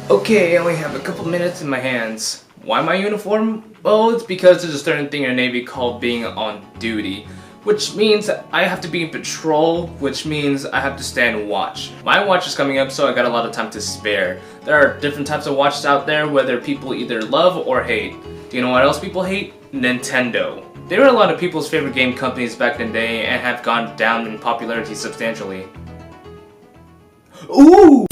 Okay, I only have a couple minutes in my hands. Why my uniform? Well, it's because there's a certain thing in the Navy called being on duty, which means I have to be in patrol, which means I have to stand watch. My watch is coming up, so I got a lot of time to spare. There are different types of watches out there, whether people either love or hate. Do you know what else people hate? Nintendo. They were a lot of people's favorite game companies back in the day and have gone down in popularity substantially. Ooh!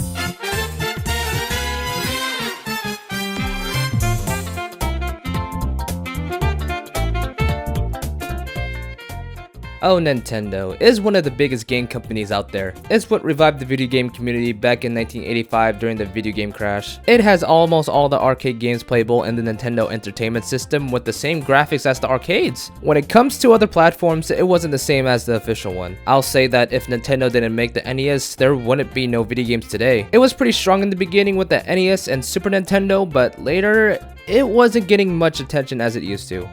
Oh, Nintendo is one of the biggest game companies out there. It's what revived the video game community back in 1985 during the video game crash. It has almost all the arcade games playable in the Nintendo Entertainment System with the same graphics as the arcades. When it comes to other platforms, it wasn't the same as the official one. I'll say that if Nintendo didn't make the NES, there wouldn't be no video games today. It was pretty strong in the beginning with the NES and Super Nintendo, but later, it wasn't getting much attention as it used to.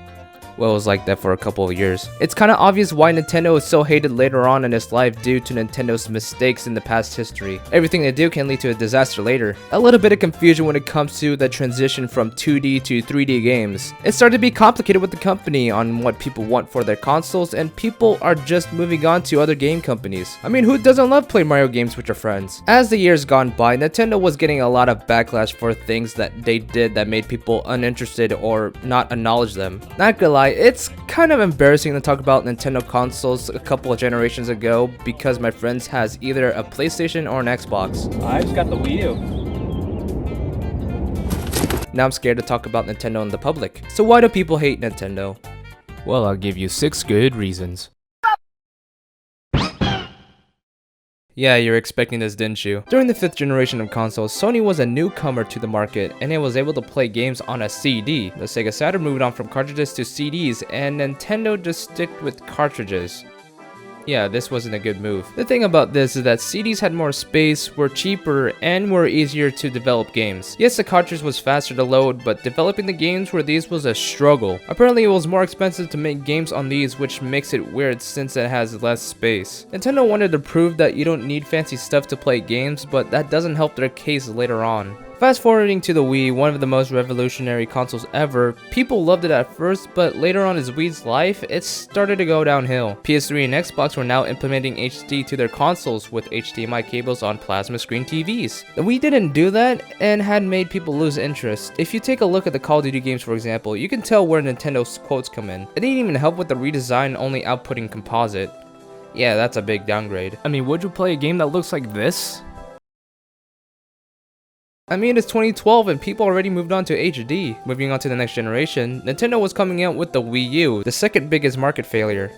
Well, it was like that for a couple of years. It's kinda obvious why Nintendo is so hated later on in its life due to Nintendo's mistakes in the past history. Everything they do can lead to a disaster later. A little bit of confusion when it comes to the transition from 2D to 3D games. It started to be complicated with the company on what people want for their consoles, and people are just moving on to other game companies. I mean, who doesn't love playing Mario games with your friends? As the years gone by, Nintendo was getting a lot of backlash for things that they did that made people uninterested or not acknowledge them. Not gonna lie, it's kind of embarrassing to talk about Nintendo consoles a couple of generations ago because my friends has either a PlayStation or an Xbox. I just got the Wii U. Now I'm scared to talk about Nintendo in the public. So why do people hate Nintendo? Well, I'll give you 6 good reasons. Yeah, you're expecting this, didn't you? During the 5th generation of consoles, Sony was a newcomer to the market, and it was able to play games on a CD. The Sega Saturn moved on from cartridges to CDs, and Nintendo just sticked with cartridges. Yeah, this wasn't a good move. The thing about this is that CDs had more space, were cheaper, and were easier to develop games. Yes, the cartridge was faster to load, but developing the games for these was a struggle. Apparently, it was more expensive to make games on these, which makes it weird since it has less space. Nintendo wanted to prove that you don't need fancy stuff to play games, but that doesn't help their case later on. Fast forwarding to the Wii, one of the most revolutionary consoles ever, people loved it at first, but later on in Wii's life, it started to go downhill. PS3 and Xbox were now implementing HD to their consoles with HDMI cables on plasma screen TVs. The Wii didn't do that and had made people lose interest. If you take a look at the Call of Duty games, for example, you can tell where Nintendo's quotes come in. It didn't even help with the redesign only outputting composite. Yeah, that's a big downgrade. I mean, would you play a game that looks like this? I mean, it's 2012 and people already moved on to HD. Moving on to the next generation, Nintendo was coming out with the Wii U, the second biggest market failure.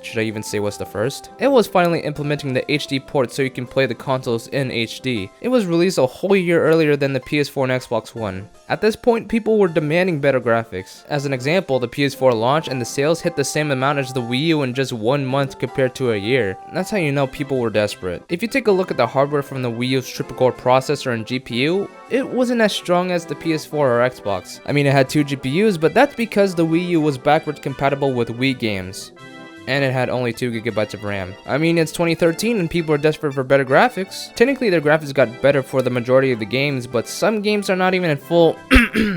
Should I even say what's the first? It was finally implementing the HD port so you can play the consoles in HD. It was released a whole year earlier than the PS4 and Xbox One. At this point, people were demanding better graphics. As an example, the PS4 launched and the sales hit the same amount as the Wii U in just 1 month compared to a year. That's how you know people were desperate. If you take a look at the hardware from the Wii U's triple-core processor and GPU, it wasn't as strong as the PS4 or Xbox. I mean, it had 2 GPUs, but that's because the Wii U was backwards compatible with Wii games. And it had only 2 GB of RAM. I mean, it's 2013 and people are desperate for better graphics. Technically, their graphics got better for the majority of the games, but some games are not even in full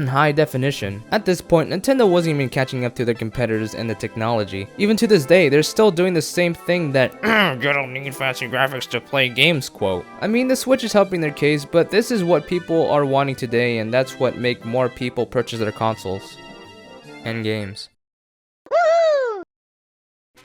high definition. At this point, Nintendo wasn't even catching up to their competitors in the technology. Even to this day, they're still doing the same thing that you don't need fancy graphics to play games quote. I mean, the Switch is helping their case, but this is what people are wanting today, and that's what make more people purchase their consoles and games.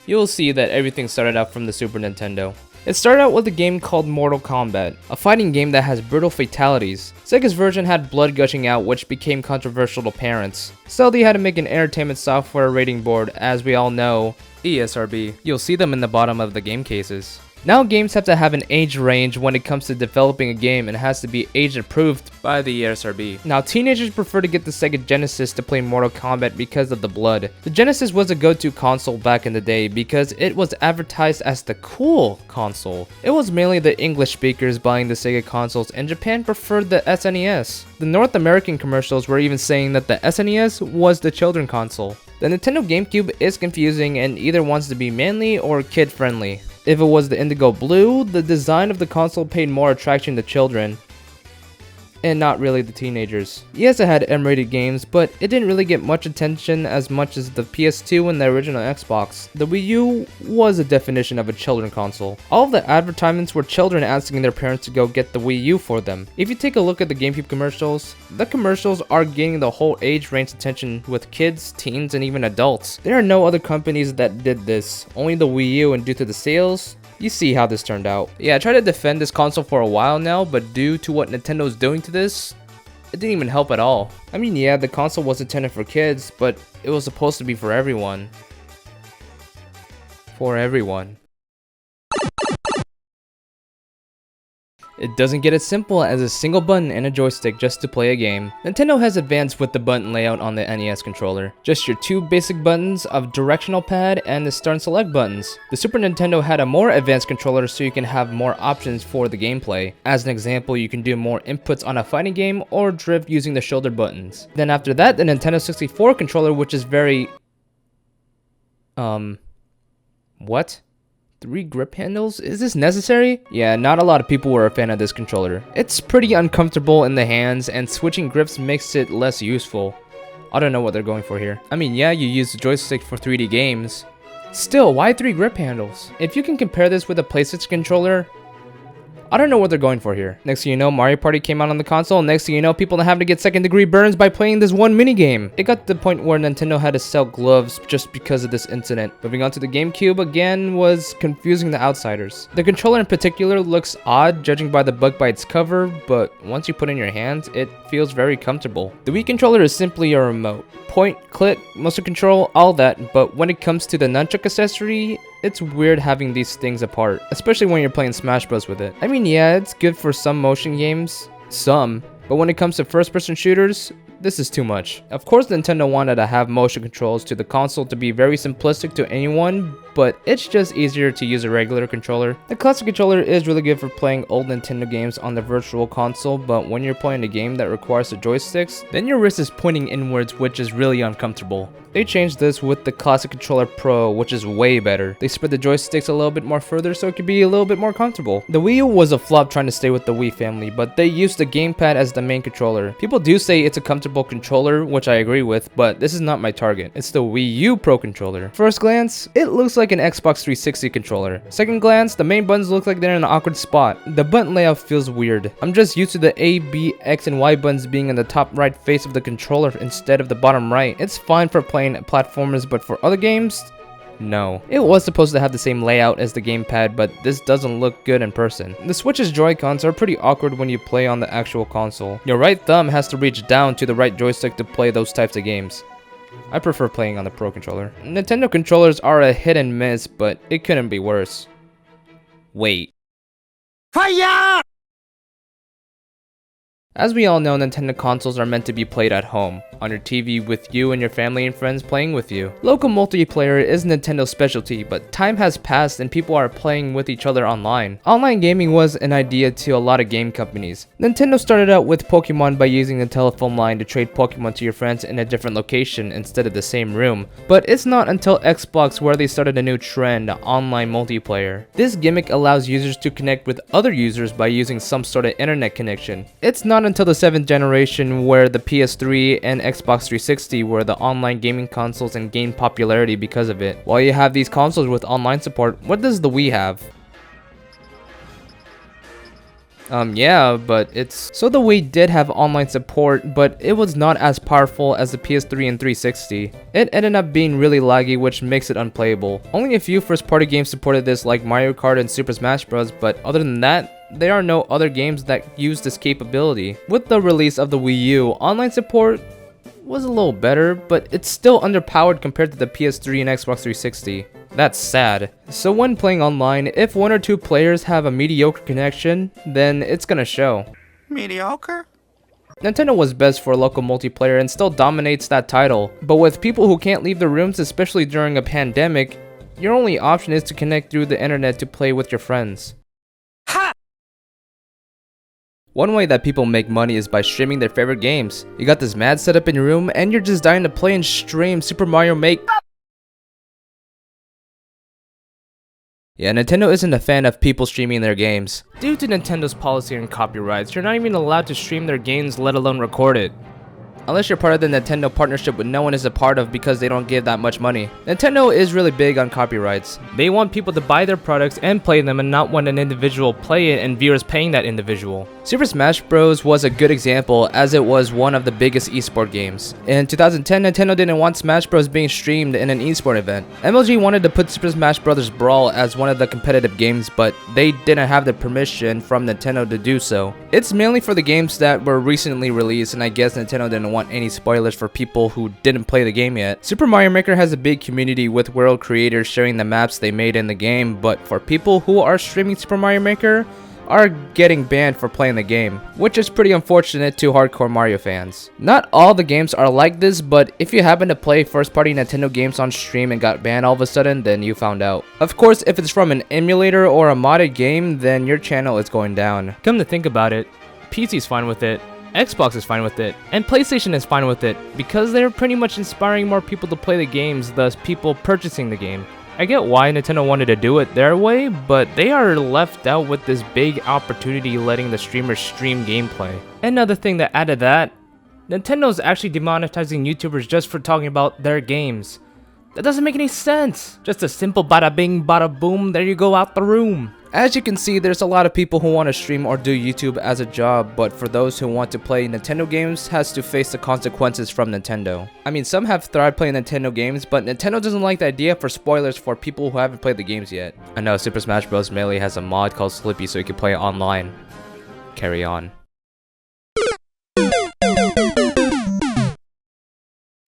You'll see that everything started out from the Super Nintendo. It started out with a game called Mortal Kombat, a fighting game that has brutal fatalities. Sega's version had blood gushing out, which became controversial to parents. So they had to make an entertainment software rating board, as we all know, ESRB. You'll see them in the bottom of the game cases. Now games have to have an age range when it comes to developing a game and has to be age approved by the ESRB. Now teenagers prefer to get the Sega Genesis to play Mortal Kombat because of the blood. The Genesis was a go-to console back in the day because it was advertised as the cool console. It was mainly the English speakers buying the Sega consoles, and Japan preferred the SNES. The North American commercials were even saying that the SNES was the children console. The Nintendo GameCube is confusing and either wants to be manly or kid-friendly. If it was the indigo blue, the design of the console paid more attraction to children. and not really the teenagers. Yes, it had M-rated games, but it didn't really get much attention as much as the PS2 and the original Xbox. The Wii U was a definition of a children console. All of the advertisements were children asking their parents to go get the Wii U for them. If you take a look at the GameCube commercials, the commercials are gaining the whole age range attention with kids, teens, and even adults. There are no other companies that did this, only the Wii U, and due to the sales, you see how this turned out. Yeah, I tried to defend this console for a while now, but due to what Nintendo's doing to this, it didn't even help at all. I mean, yeah, the console was intended for kids, but it was supposed to be for everyone. For everyone. It doesn't get as simple as a single button and a joystick just to play a game. Nintendo has advanced with the button layout on the NES controller. Just your two basic buttons of directional pad and the start and select buttons. The Super Nintendo had a more advanced controller so you can have more options for the gameplay. As an example, you can do more inputs on a fighting game or drift using the shoulder buttons. Then after that, the Nintendo 64 controller, which is very... What? 3 grip handles? Is this necessary? Yeah, not a lot of people were a fan of this controller. It's pretty uncomfortable in the hands, and switching grips makes it less useful. I don't know what they're going for here. I mean, yeah, you use the joystick for 3D games. Still, why 3 grip handles? If you can compare this with a PlayStation controller, I don't know what they're going for here. Next thing you know, Mario Party came out on the console. Next thing you know, people have to get second-degree burns by playing this one minigame. It got to the point where Nintendo had to sell gloves just because of this incident. Moving on to the GameCube, again, was confusing the outsiders. The controller in particular looks odd, judging by the bug by its cover, but once you put it in your hands, it feels very comfortable. The Wii controller is simply a remote. Point, click, motion control, all that, but when it comes to the nunchuck accessory, it's weird having these things apart, especially when you're playing Smash Bros with it. I mean, yeah, it's good for some motion games, but when it comes to first-person shooters, this is too much. Of course, Nintendo wanted to have motion controls to the console to be very simplistic to anyone, but it's just easier to use a regular controller. The classic controller is really good for playing old Nintendo games on the virtual console, but when you're playing a game that requires the joysticks, then your wrist is pointing inwards, which is really uncomfortable. They changed this with the Classic Controller Pro, which is way better. They spread the joysticks a little bit more further so it could be a little bit more comfortable. The Wii U was a flop trying to stay with the Wii family, but they used the gamepad as the main controller. People do say it's a comfortable controller, which I agree with, but this is not my target. It's the Wii U Pro controller. First glance, it looks like an Xbox 360 controller. Second glance, the main buttons look like they're in an awkward spot. The button layout feels weird. I'm just used to the A, B, X, and Y buttons being in the top right face of the controller instead of the bottom right. It's fine for playing platformers, but for other games, no. It was supposed to have the same layout as the gamepad, but this doesn't look good in person. The Switch's Joy-Cons are pretty awkward when you play on the actual console. Your right thumb has to reach down to the right joystick to play those types of games. I prefer playing on the Pro controller. Nintendo controllers are a hit and miss, but it couldn't be worse. Wait. Fire! As we all know, Nintendo consoles are meant to be played at home, on your TV with you and your family and friends playing with you. Local multiplayer is Nintendo's specialty, but time has passed and people are playing with each other online. Online gaming was an idea to a lot of game companies. Nintendo started out with Pokémon by using the telephone line to trade Pokémon to your friends in a different location instead of the same room. But it's not until Xbox where they started a new trend, online multiplayer. This gimmick allows users to connect with other users by using some sort of internet connection. It's not until the 7th generation where the PS3 and Xbox 360 were the online gaming consoles and gained popularity because of it. While you have these consoles with online support, what does the Wii have? Yeah, but it's... So the Wii did have online support, but it was not as powerful as the PS3 and 360. It ended up being really laggy, which makes it unplayable. Only a few first-party games supported this, like Mario Kart and Super Smash Bros, but other than that, there are no other games that use this capability. With the release of the Wii U, online support was a little better, but it's still underpowered compared to the PS3 and Xbox 360. That's sad. So when playing online, if 1 or 2 players have a mediocre connection, then it's gonna show. Mediocre? Nintendo was best for local multiplayer and still dominates that title, but with people who can't leave their rooms, especially during a pandemic, your only option is to connect through the internet to play with your friends. Ha! One way that people make money is by streaming their favorite games. You got this mad setup in your room and you're just dying to play and stream Super Mario Make. Yeah, Nintendo isn't a fan of people streaming their games. Due to Nintendo's policy on copyrights, you're not even allowed to stream their games, let alone record it. Unless you're part of the Nintendo partnership, which no one is a part of because they don't give that much money. Nintendo is really big on copyrights. They want people to buy their products and play them and not want an individual play it and viewers paying that individual. Super Smash Bros. Was a good example as it was one of the biggest esport games. In 2010, Nintendo didn't want Smash Bros. Being streamed in an esport event. MLG wanted to put Super Smash Bros. Brawl as one of the competitive games, but they didn't have the permission from Nintendo to do so. It's mainly for the games that were recently released, and I guess Nintendo didn't want any spoilers for people who didn't play the game yet. Super Mario Maker has a big community with world creators sharing the maps they made in the game, but for people who are streaming Super Mario Maker are getting banned for playing the game, which is pretty unfortunate to hardcore Mario fans. Not all the games are like this, but if you happen to play first-party Nintendo games on stream and got banned all of a sudden, then you found out. Of course, if it's from an emulator or a modded game, then your channel is going down. Come to think about it, PC's fine with it, Xbox is fine with it, and PlayStation is fine with it, because they're pretty much inspiring more people to play the games, thus people purchasing the game. I get why Nintendo wanted to do it their way, but they are left out with this big opportunity letting the streamers stream gameplay. Another thing that added that, Nintendo's actually demonetizing YouTubers just for talking about their games. That doesn't make any sense. Just a simple bada bing bada boom, there you go out the room. As you can see, there's a lot of people who want to stream or do YouTube as a job, but for those who want to play Nintendo games, has to face the consequences from Nintendo. I mean, some have thrived playing Nintendo games, but Nintendo doesn't like the idea for spoilers for people who haven't played the games yet. I know Super Smash Bros. Melee has a mod called Slippy so you can play it online. Carry on.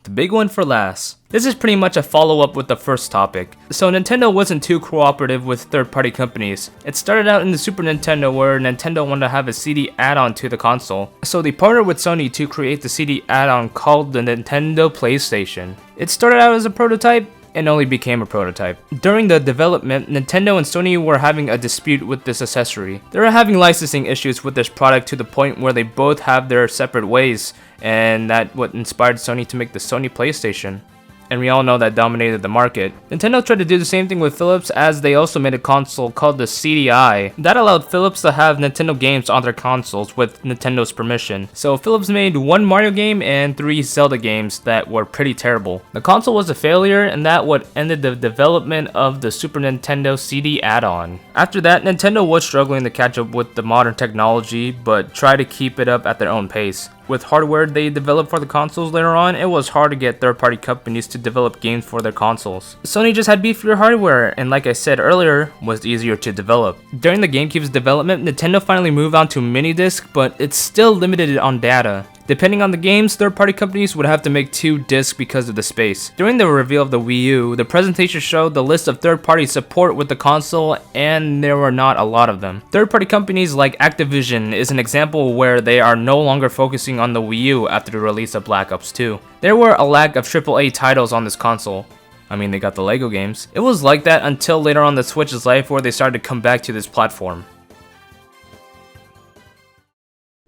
The big one for last. This is pretty much a follow-up with the first topic. So Nintendo wasn't too cooperative with third-party companies. It started out in the Super Nintendo where Nintendo wanted to have a CD add-on to the console. So they partnered with Sony to create the CD add-on called the Nintendo PlayStation. It started out as a prototype and only became a prototype. During the development, Nintendo and Sony were having a dispute with this accessory. They were having licensing issues with this product to the point where they both have their separate ways, and that's what inspired Sony to make the Sony PlayStation. And we all know that dominated the market. Nintendo tried to do the same thing with Philips, as they also made a console called the CDI. That allowed Philips to have Nintendo games on their consoles with Nintendo's permission. So Philips made 1 Mario game and 3 Zelda games that were pretty terrible. The console was a failure, and that what ended the development of the Super Nintendo CD add-on. After that, Nintendo was struggling to catch up with the modern technology, but tried to keep it up at their own pace. With hardware they developed for the consoles later on, it was hard to get third-party companies to develop games for their consoles. Sony just had beefier hardware, and like I said earlier, was easier to develop. During the GameCube's development, Nintendo finally moved on to mini-disc, but it's still limited on data. Depending on the games, third-party companies would have to make 2 discs because of the space. During the reveal of the Wii U, the presentation showed the list of third-party support with the console, and there were not a lot of them. Third-party companies like Activision is an example where they are no longer focusing on the Wii U after the release of Black Ops 2. There were a lack of AAA titles on this console. I mean, they got the LEGO games. It was like that until later on the Switch's life where they started to come back to this platform.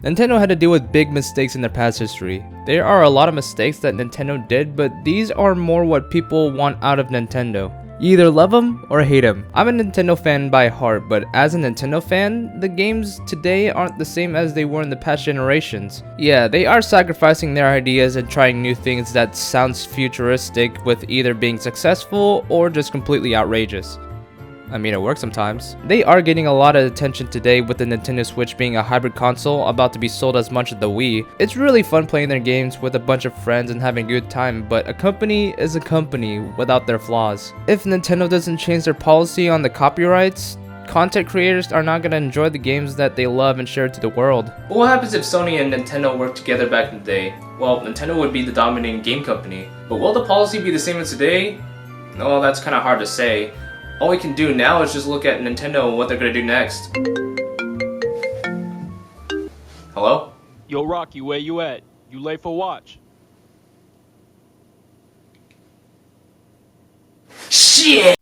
Nintendo had to deal with big mistakes in their past history. There are a lot of mistakes that Nintendo did, but these are more what people want out of Nintendo. You either love them or hate them. I'm a Nintendo fan by heart, but as a Nintendo fan, the games today aren't the same as they were in the past generations. Yeah, they are sacrificing their ideas and trying new things that sounds futuristic with either being successful or just completely outrageous. I mean, it works sometimes. They are getting a lot of attention today with the Nintendo Switch being a hybrid console about to be sold as much as the Wii. It's really fun playing their games with a bunch of friends and having a good time, but a company is a company without their flaws. If Nintendo doesn't change their policy on the copyrights, content creators are not going to enjoy the games that they love and share to the world. But what happens if Sony and Nintendo worked together back in the day? Well, Nintendo would be the dominating game company. But will the policy be the same as today? No, that's kind of hard to say. All we can do now is just look at Nintendo and what they're gonna do next. Hello? Yo, Rocky, where you at? You late for watch? Shit!